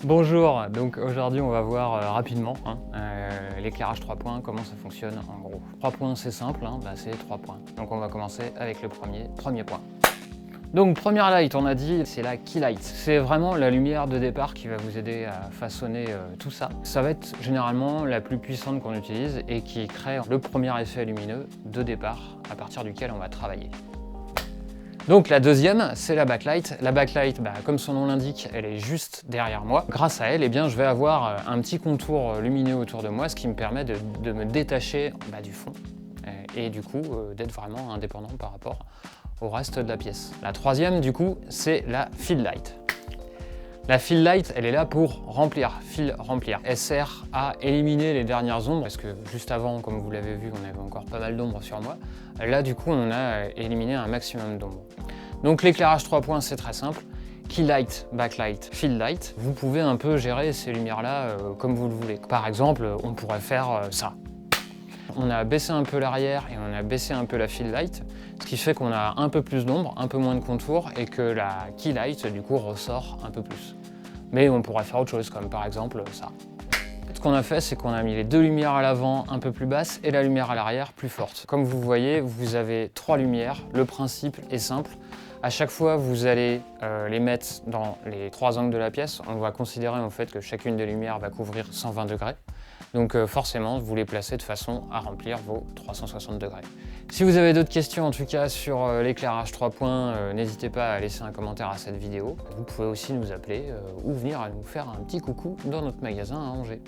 Bonjour, donc aujourd'hui on va voir rapidement l'éclairage 3 points, comment ça fonctionne en gros. 3 points c'est simple, c'est 3 points. Donc on va commencer avec le premier point. Donc première light, on a dit, c'est la key light. C'est vraiment la lumière de départ qui va vous aider à façonner tout ça. Ça va être généralement la plus puissante qu'on utilise et qui crée le premier effet lumineux de départ à partir duquel on va travailler. Donc la deuxième, c'est la backlight. La backlight, comme son nom l'indique, elle est juste derrière moi. Grâce à elle, je vais avoir un petit contour lumineux autour de moi, ce qui me permet de me détacher du fond et du coup d'être vraiment indépendant par rapport au reste de la pièce. La troisième, du coup, c'est la fill light. La fill light, elle est là pour remplir, remplir. Elle sert à éliminer les dernières ombres, parce que juste avant, comme vous l'avez vu, on avait encore pas mal d'ombres sur moi. Là, du coup, on a éliminé un maximum d'ombres. Donc l'éclairage 3 points, c'est très simple. Key light, backlight, fill light. Vous pouvez un peu gérer ces lumières-là comme vous le voulez. Par exemple, on pourrait faire ça. On a baissé un peu l'arrière et on a baissé un peu la fill light, ce qui fait qu'on a un peu plus d'ombre, un peu moins de contours et que la key light, du coup, ressort un peu plus. Mais on pourrait faire autre chose, comme par exemple ça. Ce qu'on a fait, c'est qu'on a mis les deux lumières à l'avant un peu plus basses et la lumière à l'arrière plus forte. Comme vous voyez, vous avez 3 lumières. Le principe est simple. À chaque fois, vous allez les mettre dans les 3 angles de la pièce. On va considérer en fait que chacune des lumières va couvrir 120 degrés. Donc forcément, vous les placez de façon à remplir vos 360 degrés. Si vous avez d'autres questions en tout cas sur l'éclairage 3 points, n'hésitez pas à laisser un commentaire à cette vidéo. Vous pouvez aussi nous appeler ou venir nous faire un petit coucou dans notre magasin à Angers.